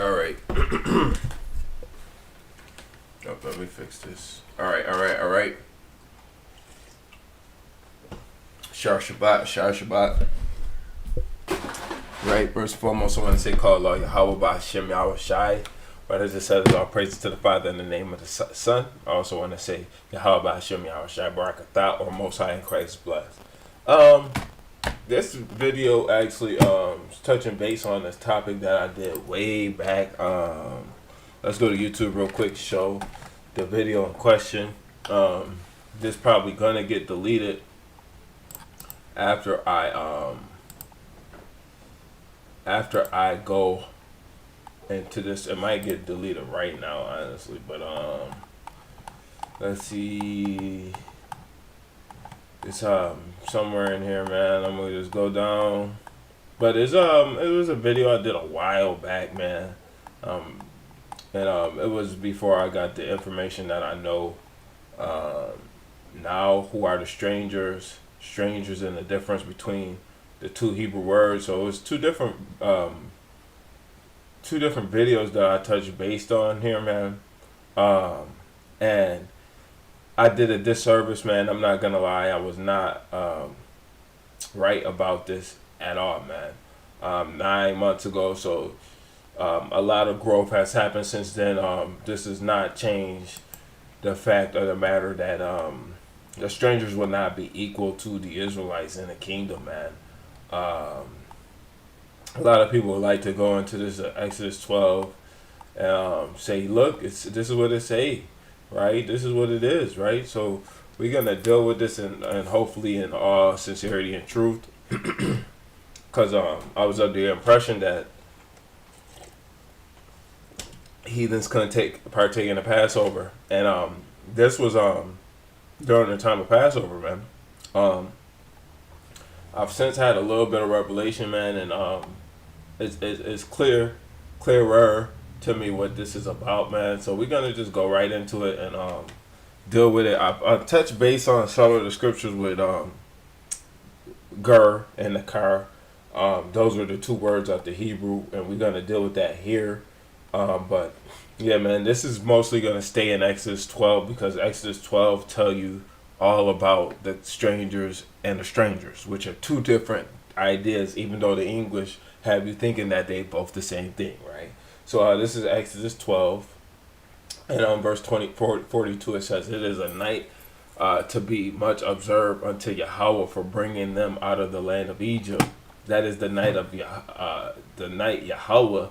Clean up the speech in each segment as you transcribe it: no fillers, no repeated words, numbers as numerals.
All right. Oh, let me fix this. All right. Shar Shabbat. Right. First and foremost, I want to say, call Allah Yahweh Ba'Hashem Yahweh Shai. But as it says, all praises to the Father in the name of the Son. I also want to say Yahweh Ba'Hashem Yahweh Shai Barakatah, or Most High in Christ blessed. This video actually is touching base on this topic that I did way back. Let's go to YouTube real quick to show the video in question. This probably gonna get deleted after I go into this. It might get deleted right now, honestly, but let's see. It's somewhere in here, man. I'm gonna just go down. But it's it was a video I did a while back, man. And it was before I got the information that I know now. Who are the strangers and the difference between the two Hebrew words. So it was two different videos that I touched based on here, man. And I did a disservice, man. I'm not gonna lie. I was not right about this at all, man. 9 months ago, so a lot of growth has happened since then. This does not change the fact of the matter that the strangers will not be equal to the Israelites in the kingdom, man. A lot of people would like to go into this Exodus 12 and say, look, this is what it say. Right, this is what it is, right? So we're gonna deal with this and hopefully in all sincerity and truth, because I was of the impression that heathens couldn't partake in the Passover, and this was during the time of Passover, man. I've since had a little bit of revelation, man, and it's clearer to me what this is about, man. So we're gonna just go right into it and deal with it. I touched base on some of the scriptures with ger and nakar. Those are the two words of the Hebrew, and we're gonna deal with that here. But yeah, man, this is mostly gonna stay in Exodus 12 because Exodus 12 tell you all about the strangers and the strangers, which are two different ideas, even though the English have you thinking that they both the same thing, right? So this is Exodus 12, and on verse 42 it says, "It is a night to be much observed unto Yahweh for bringing them out of the land of Egypt. That is the night of the night Yahweh,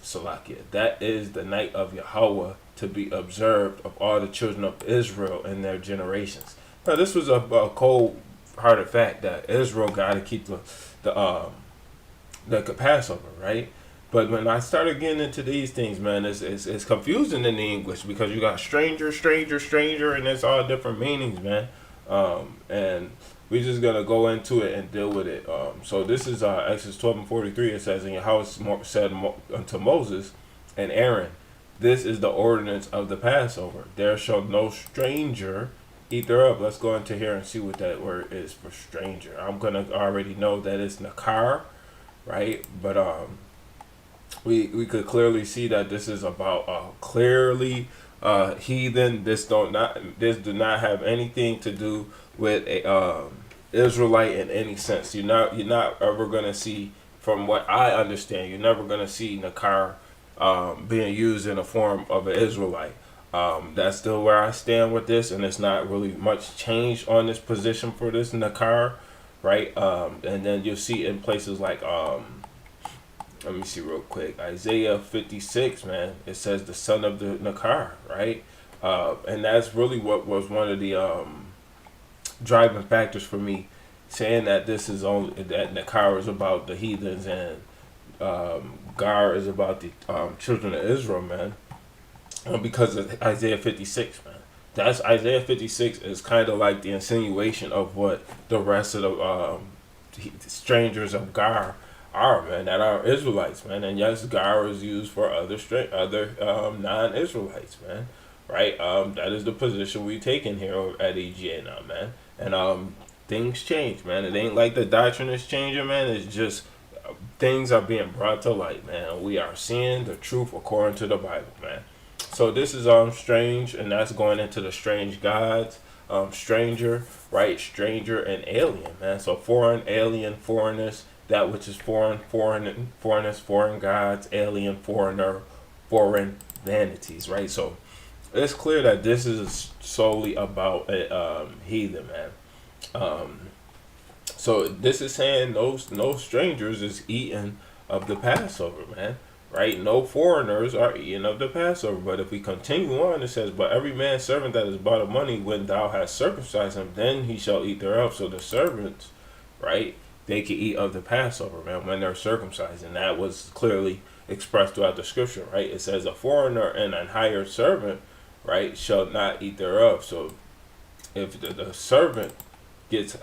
Salakia. That is the night of Yahweh to be observed of all the children of Israel in their generations." Now this was a cold-hearted fact that Israel got to keep the Passover, right? But when I started getting into these things, man, it's confusing in the English because you got stranger, and it's all different meanings, man. And we're just going to go into it and deal with it. So this is Exodus 12 and 43. It says, "And Yahweh said unto Moses and Aaron, this is the ordinance of the Passover. There shall no stranger eat thereof." Let's go into here and see what that word is for stranger. I'm going to already know that it's nakar, right? But we could clearly see that this is about clearly heathen. This do not have anything to do with a Israelite in any sense. You're not ever gonna see, from what I understand, you're never gonna see nakar being used in a form of an Israelite. That's still where I stand with this, and it's not really much change on this position for this nakar, right? And then you'll see in places like let me see real quick. Isaiah 56, man. It says the son of the nakar, right? And that's really what was one of the driving factors for me saying that this is only that nakar is about the heathens and gar is about the children of Israel, man. Because of Isaiah 56, man. That's Isaiah 56 is kind of like the insinuation of what the rest of the strangers of gar are, man, that are Israelites, man. And yes, gar is used for other non-Israelites, man, right? That is the position we taking here at EGA now, man. And things change, man. It ain't like the doctrine is changing, man. It's just things are being brought to light, man. We are seeing the truth according to the Bible, man. So this is strange, and that's going into the strange gods, stranger, right? Stranger and alien, man. So foreign, alien, foreigners, that which is foreign, foreigners, foreign gods, alien, foreigner, foreign vanities, right? So it's clear that this is solely about a heathen, man. Um, so this is saying no strangers is eating of the Passover, man. Right? No foreigners are eating of the Passover. But if we continue on, it says, "But every man's servant that is bought of money, when thou hast circumcised him, then he shall eat thereof." So the servants, right, they can eat of the Passover, man, when they're circumcised. And that was clearly expressed throughout the scripture, right? It says, "A foreigner and an hired servant, right, shall not eat thereof." So if the servant gets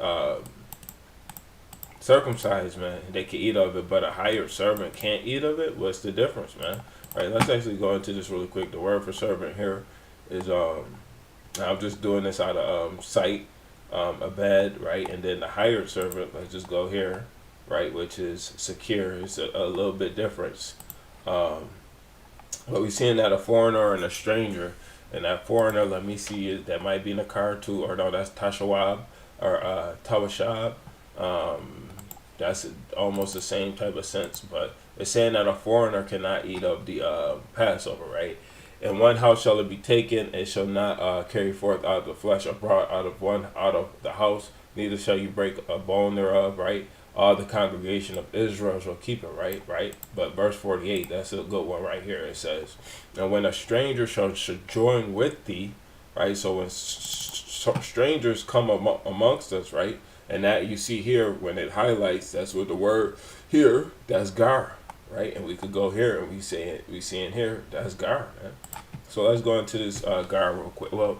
circumcised, man, they can eat of it, but a hired servant can't eat of it. What's the difference, man? All right, let's actually go into this really quick. The word for servant here is I'm just doing this out of sight, a bed, right, and then the hired servant. Let's just go here, right, which is secure. It's a little bit different. Um, but we're seeing that a foreigner and a stranger, and that foreigner, let me see, that might be in the car too, or no, that's Tashawab or Tawashab. That's almost the same type of sense, but it's saying that a foreigner cannot eat of the Passover, right? In one house shall it be taken, it shall not carry forth out of the flesh or brought out of the house, neither shall you break a bone thereof, right? All the congregation of Israel shall keep it, right? But verse 48, that's a good one right here. It says, "And when a stranger shall join with thee," right? So when strangers come amongst us, right? And that you see here when it highlights, that's what the word here, that's gar, right? And we could go here and we see in here, that's gar, man. So let's go into this gar real quick. Well,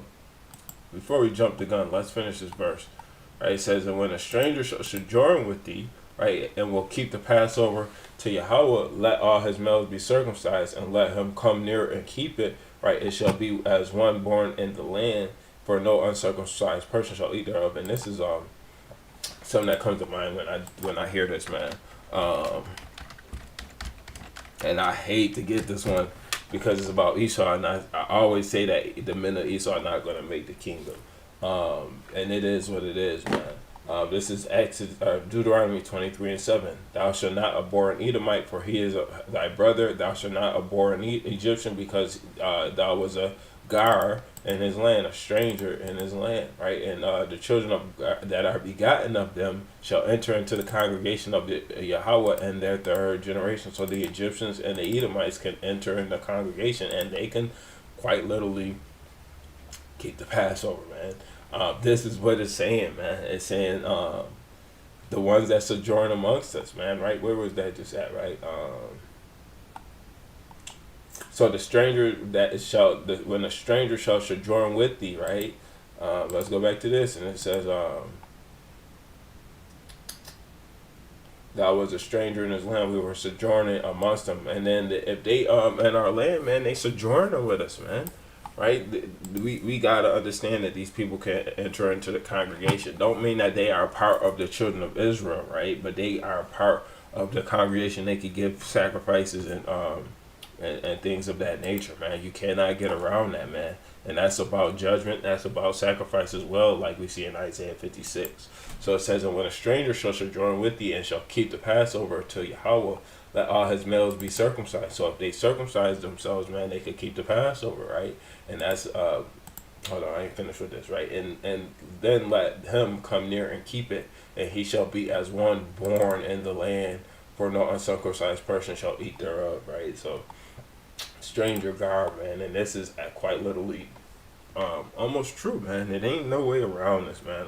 before we jump the gun, let's finish this verse. Right? It says, "And when a stranger shall sojourn with thee, right, and will keep the Passover to Yahweh, let all his males be circumcised, and let him come near and keep it, right? It shall be as one born in the land, for no uncircumcised person shall eat thereof." And this is something that comes to mind when I hear this, man. And I hate to get this one because it's about Esau, and I always say that the men of Esau are not going to make the kingdom. And it is what it is, man. This is Deuteronomy 23:7. "Thou shalt not abhor an Edomite, for he is thy brother. Thou shalt not abhor an Egyptian, because thou was a gar in his land, a stranger in his land," right? And the children of that are begotten of them shall enter into the congregation of the Yahweh in their third generation. So the Egyptians and the Edomites can enter in the congregation, and they can quite literally keep the Passover, man. This is what it's saying, man. It's saying the ones that sojourn amongst us, man, right? Where was that just at, right? So the stranger when a stranger shall sojourn with thee, right? Let's go back to this, and it says, "Thou was a stranger in his land; we were sojourning amongst them." And then if they in our land, man, they sojourning with us, man. Right? We gotta understand that these people can enter into the congregation. Don't mean that they are part of the children of Israel, right? But they are part of the congregation. They could give sacrifices and things of that nature, man. You cannot get around that, man. And that's about judgment. That's about sacrifice as well, like we see in Isaiah 56. So it says, "And when a stranger shall sojourn with thee, and shall keep the Passover to Yahweh, let all his males be circumcised." So if they circumcise themselves, man, they could keep the Passover, right? And that's hold on, I ain't finished with this, right? And then let him come near and keep it, and he shall be as one born in the land, for no uncircumcised person shall eat thereof, right? So stranger garb, man, and this is quite literally almost true, man. It ain't no way around this, man.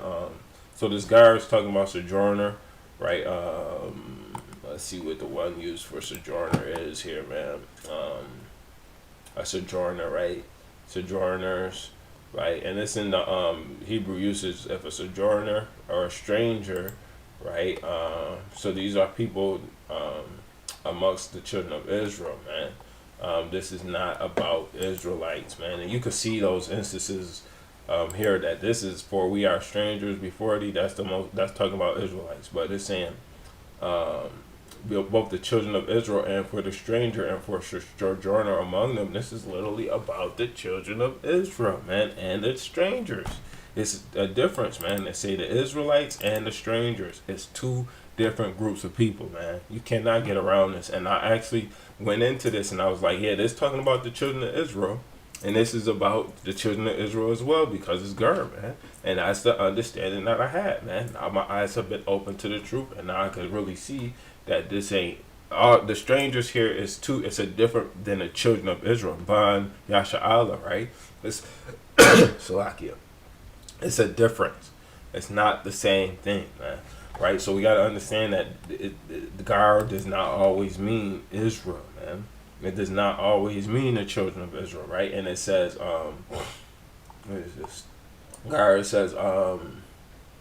So this guy is talking about sojourner, right? Let's see what the one used for sojourner is here, man. A sojourner, right? Sojourners, right? And it's in the Hebrew usage of a sojourner or a stranger, right? So these are people amongst the children of Israel, man. This is not about Israelites, man. And you could see those instances here that this is for we are strangers before thee. That's talking about Israelites, but it's saying both the children of Israel and for the stranger and for sojourner among them. This is literally about the children of Israel, man, and the strangers. It's a difference, man. They say the Israelites and the strangers. It's two different groups of people, man. You cannot get around this. And I actually went into this and I was like, yeah, this talking about the children of Israel. And this is about the children of Israel as well because it's Gur, man. And that's the understanding that I had, man. Now my eyes have been open to the truth, and now I could really see that this ain't the strangers here is too. It's a different than the children of Israel. Ban Yasha'Allah, right? It's Salakia. It's a difference. It's not the same thing, man. Right? So we got to understand that the Gar does not always mean Israel, man. It does not always mean the children of Israel, right? And it says, what is this? It says,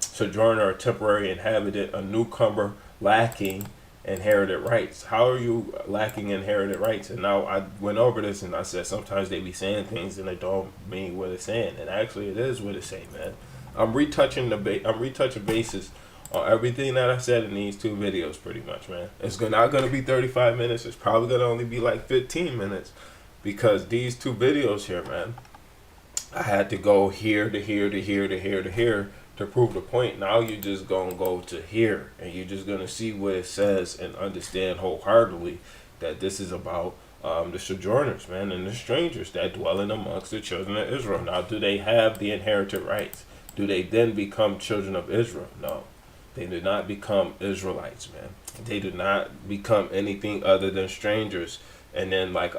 sojourner, a temporary inhabitant, a newcomer lacking inherited rights. How are you lacking inherited rights? And now I went over this and I said sometimes they be saying things and they don't mean what it's saying. And actually it is what it's saying, man. I'm retouching bases on everything that I said in these two videos, pretty much, man. It's not going to be 35 minutes. It's probably going to only be like 15 minutes because these two videos here, man, I had to go here to here to here to here to here to prove the point. Now you're just going to go to here and you're just going to see what it says and understand wholeheartedly that this is about the sojourners, man, and the strangers that dwell in amongst the children of Israel. Now, do they have the inherited rights? Do they then become children of Israel? No. They do not become Israelites, man. They do not become anything other than strangers. And then like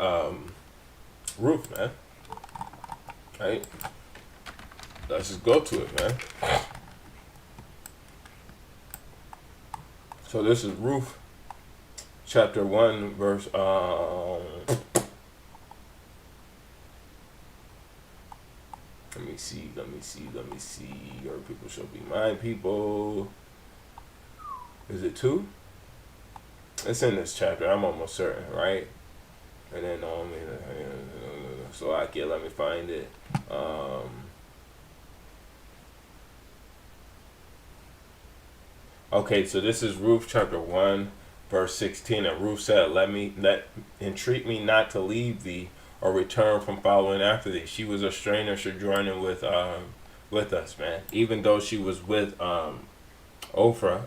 Ruth, man. Right? Let's just go to it, man. So this is Ruth chapter 1 verse let me see. Your people shall be my people. Is it 2? It's in this chapter. I'm almost certain, right? And then so I can let me find it. Okay, so this is Ruth chapter 1, verse 16. And Ruth said, entreat me not to leave thee or return from following after thee. She was a stranger sojourning with us, man. Even though she was with Orpah,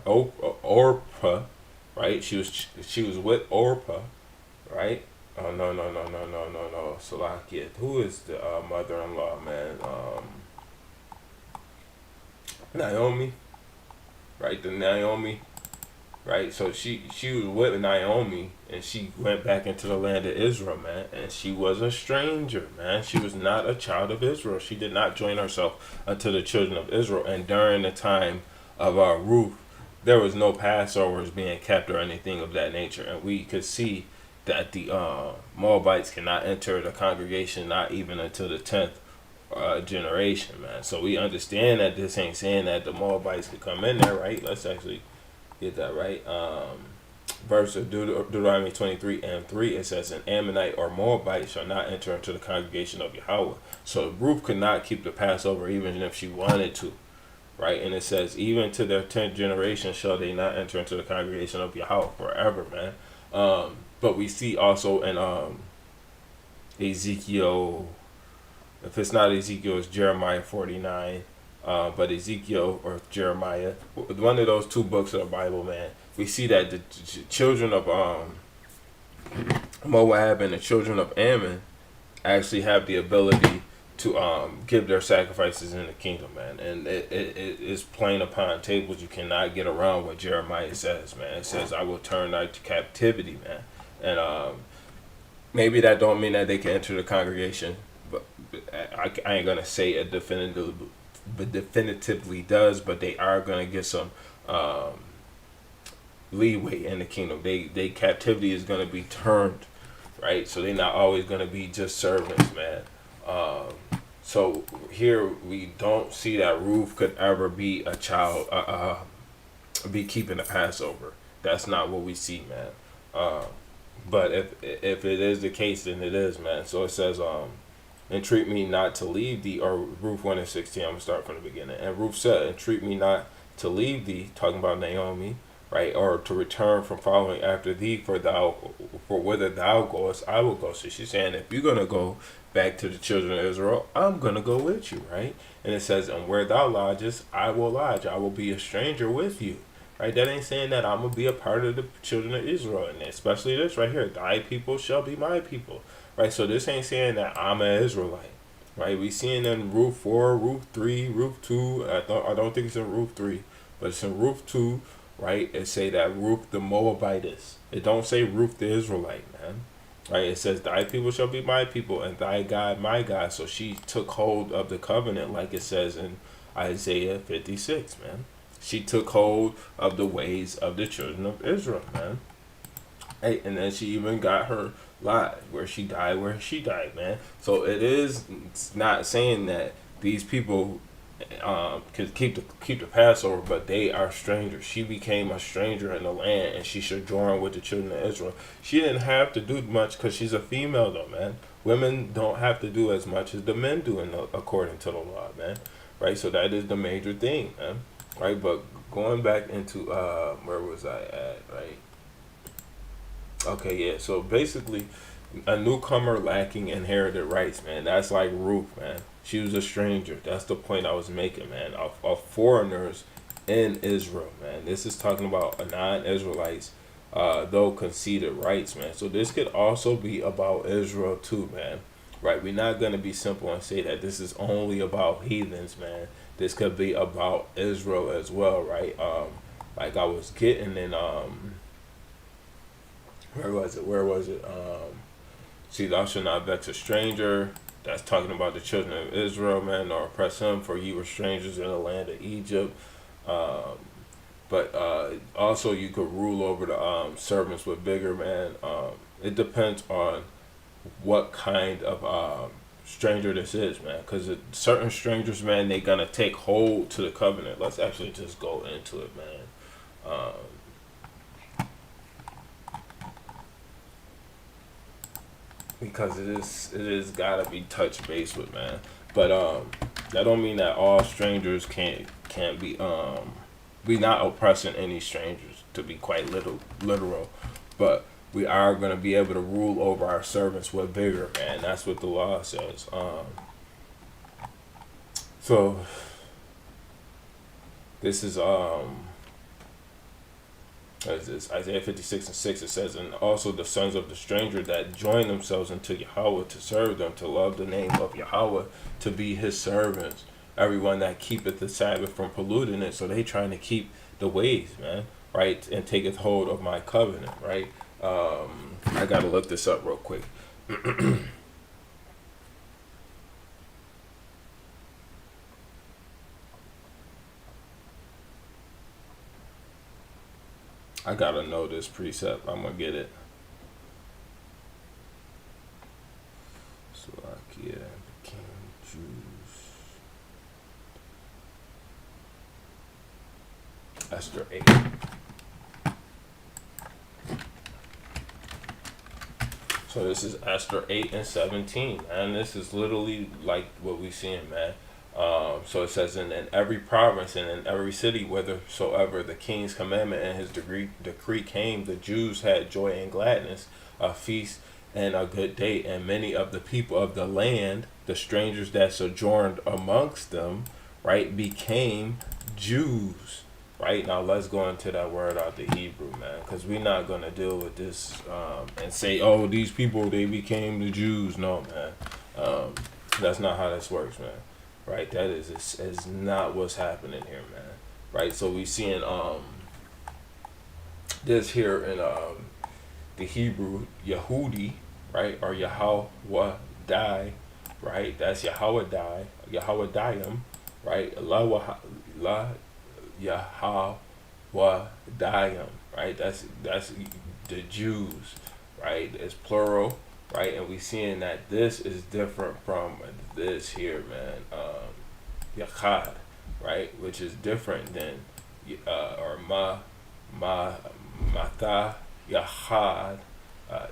right? She was with Orpah, right? Oh no. Salakia. Who is the mother-in-law, man? Naomi, right? The Naomi, right? So she was with Naomi, and she went back into the land of Israel, man. And she was a stranger, man. She was not a child of Israel. She did not join herself unto the children of Israel. And during the time of our Ruth, there was no Passovers being kept or anything of that nature. And we could see that the Moabites cannot enter the congregation, not even until the 10th generation, man. So we understand that this ain't saying that the Moabites could come in there, right? Let's actually get that right. Verse of Deuteronomy 23:3, it says, an Ammonite or Moabite shall not enter into the congregation of Yahweh. So Ruth could not keep the Passover even if she wanted to, right? And it says, even to their 10th generation shall they not enter into the congregation of Yahweh forever, man. But we see also in Ezekiel, if it's not Ezekiel, it's Jeremiah 49. But Ezekiel or Jeremiah, one of those two books of the Bible, man, we see that the children of Moab and the children of Ammon actually have the ability to give their sacrifices in the kingdom, man. And it is plain upon tables. You cannot get around what Jeremiah says, man. It says, I will turn thy captivity, man. And maybe that don't mean that they can enter the congregation, but I ain't going to say it definitively does, but they are going to get some leeway in the kingdom. They captivity is going to be turned, right? So they're not always going to be just servants, man. So here we don't see that Ruth could ever be a child, be keeping the Passover. That's not what we see, man. But if it is the case, then it is, man. So it says, entreat me not to leave thee, or Ruth 1:16, I'm going to start from the beginning. And Ruth said, entreat me not to leave thee, talking about Naomi, right? Or to return from following after thee, for whither thou goest, I will go. So she's saying, if you're gonna go back to the children of Israel, I'm gonna go with you, right? And it says, and where thou lodgest, I will lodge. I will be a stranger with you. Right? That ain't saying that I'm gonna be a part of the children of Israel, and especially this right here, thy people shall be my people. Right? So this ain't saying that I'm an Israelite. Right? We seeing in Ruth 4, Ruth 3, Ruth 2. I don't think it's in Ruth 3, but it's in Ruth 2, right? It say that Ruth the Moabitess. It don't say Ruth the Israelite, man. Right? It says thy people shall be my people and thy God my God. So she took hold of the covenant like it says in Isaiah 56, man. She took hold of the ways of the children of Israel, man. Hey, and then she even got her lot where she died, man. So it's not saying that these people could keep the Passover, but they are strangers. She became a stranger in the land, and she sojourned with the children of Israel. She didn't have to do much because she's a female, though, man. Women don't have to do as much as the men do according to the law, man. Right? So that is the major thing, man. Right? But going back into where was I at? Right? Okay, yeah. So basically, a newcomer lacking inherited rights, man. That's like Ruth, man. She was a stranger. That's the point I was making, man. Of foreigners in Israel, man. This is talking about non-Israelites, though conceded rights, man. So this could also be about Israel too, man. Right? We're not gonna be simple and say that this is only about heathens, man. This could be about Israel as well, right? Like I was getting in where was it? See, thou shalt not vex a stranger. That's talking about the children of Israel, man, nor oppress them, for ye were strangers in the land of Egypt. But also, you could rule over the servants with vigor, man. It depends on what kind of stranger this is, man. Because certain strangers, man, they gonna take hold to the covenant. Let's actually just go into it, man. Because it is gotta be touch base with, man. But that don't mean that all strangers can't be we not oppressing any strangers, to be quite literal, but we are gonna be able to rule over our servants with vigor, man. That's what the law says. So this is as this Isaiah 56:6, it says, and also the sons of the stranger that join themselves unto Yahweh to serve them, to love the name of Yahweh, to be his servants. Everyone that keepeth the Sabbath from polluting it. So they trying to keep the ways, man, right? And taketh hold of my covenant, right? I gotta look this up real quick. I gotta know this precept. I'm gonna get it. Slovakia became Jews. Esther 8. So this is Esther 8 and 17, and this is literally like what we seeing, man. So it says, in every province and in every city, whithersoever the king's commandment and his decree came, the Jews had joy and gladness, a feast and a good day, and many of the people of the land, the strangers that sojourned amongst them, right, became Jews. Right, now let's go into that word out the Hebrew, man, because we're not going to deal with this and say, oh, these people, they became the Jews. No, man. That's not how this works, man. Right, that is not what's happening here, man. Right, so we seeing this here in the Hebrew, Yehudi, right, or Yahweh Dai, right? That's Yahweh Dai, Yahweh Dayim, right? La Yahweh Dayim, right? That's the Jews, right? It's plural, right? And we seeing that this is different from this here, man. Yachad, right? Which is different than or Mata Yachad,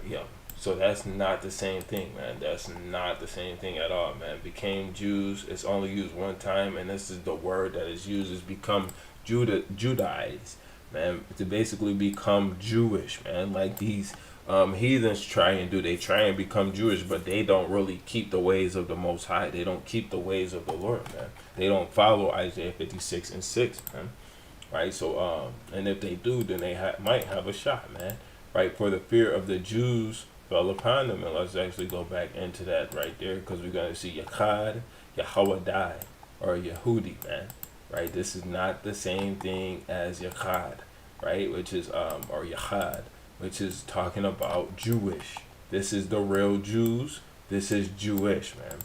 yeah. So that's not the same thing, man. That's not the same thing at all, man. Became Jews. It's only used one time, and this is the word that is used is become Judaized, man, to basically become Jewish, man. Like these heathens try and do. They try and become Jewish, but they don't really keep the ways of the Most High. They don't keep the ways of the Lord, man. They don't follow Isaiah 56:6, man. Right. So and if they do, then they might have a shot, man. Right. For the fear of the Jews fell upon them, and let's actually go back into that right there, because we're gonna see Yachad, Yahawadi, or Yehudi, man. Right. This is not the same thing as Yachad, right? Which is or Yachad, which is talking about Jewish. This is the real Jews. This is Jewish, man.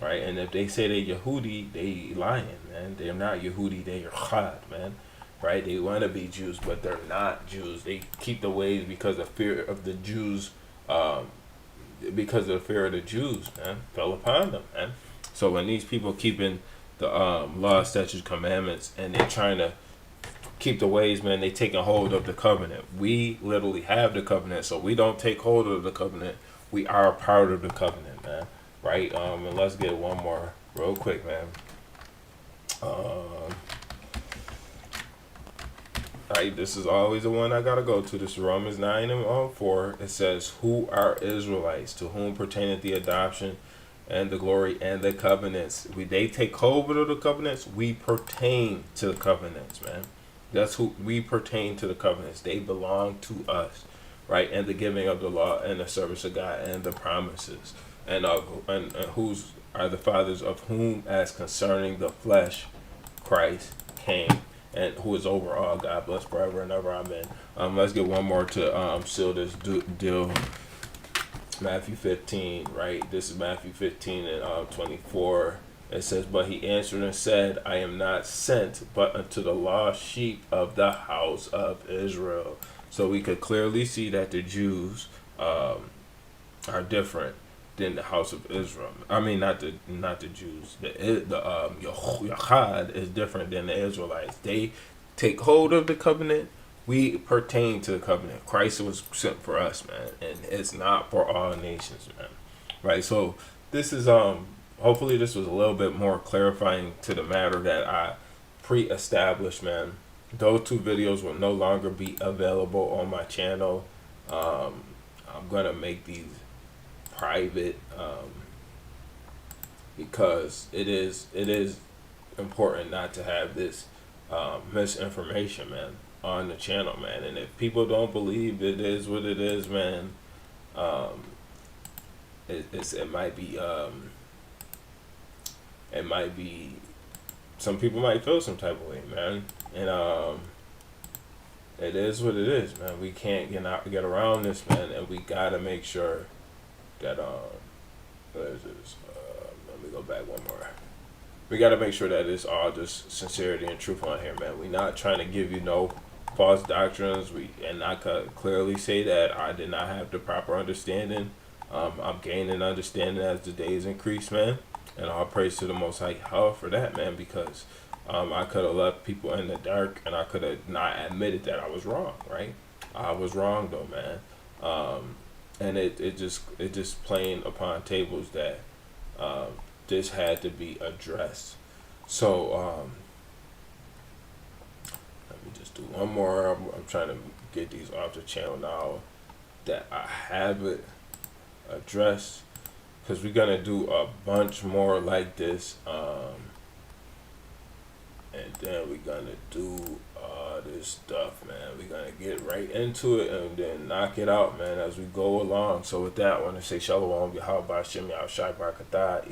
Right? And if they say they're Yehudi, they lying, man. They're not Yehudi, they're Chad, man. Right? They want to be Jews, but they're not Jews. They keep the ways because of fear of the Jews, because of the fear of the Jews, man, fell upon them, man. So when these people keeping the law, statutes, commandments, and they're trying to keep the ways, man, they taking hold of the covenant. We literally have the covenant, so we don't take hold of the covenant. We are a part of the covenant, man. Right? And let's get one more real quick, man. Right, this is always the one I gotta go to. This is Romans 9:4. It says, "Who are Israelites, to whom pertaineth the adoption and the glory and the covenants?" They take hold of the covenants. We pertain to the covenants, man. That's who we pertain to, the covenants. They belong to us, right? And the giving of the law and the service of God and the promises, and whose are the fathers, of whom, as concerning the flesh, Christ came, and who is over all. God bless forever and ever. Amen. Let's get one more to seal this deal. Matthew 15, right? This is Matthew 15 and 24. It says, "But he answered and said, I am not sent but unto the lost sheep of the house of Israel." So we could clearly see that the Jews are different than the house of Israel. I mean, not the Jews. The Yachad is different than the Israelites. They take hold of the covenant. We pertain to the covenant. Christ was sent for us, man, and it's not for all nations, man. Right. So this is hopefully this was a little bit more clarifying to the matter that I pre-established, man. Those two videos will no longer be available on my channel. I'm gonna make these private because it is important not to have this misinformation, man, on the channel, man. And if people don't believe it is what it is, man, it might be some people might feel some type of way, man. And it is what it is, man. We can't get around this, man, and we gotta make sure that what is this? Let me go back one more. We gotta make sure that it's all just sincerity and truth on here, man. We're not trying to give you no false doctrines. And I could clearly say that I did not have the proper understanding. I'm gaining understanding as the days increase, man. And all praise to the Most High for that, man, because I could have left people in the dark, and I could have not admitted that I was wrong, right? I was wrong though, man. And it just playing upon tables that this had to be addressed. So let me just do one more. I'm trying to get these off the channel now that I have it addressed, because we're gonna do a bunch more like this, and then we're gonna do this stuff, man. We're gonna get right into it and then knock it out, man, as we go along. So with that, I want to say Shalom, Yahweh Shem Yahshai Barakatah.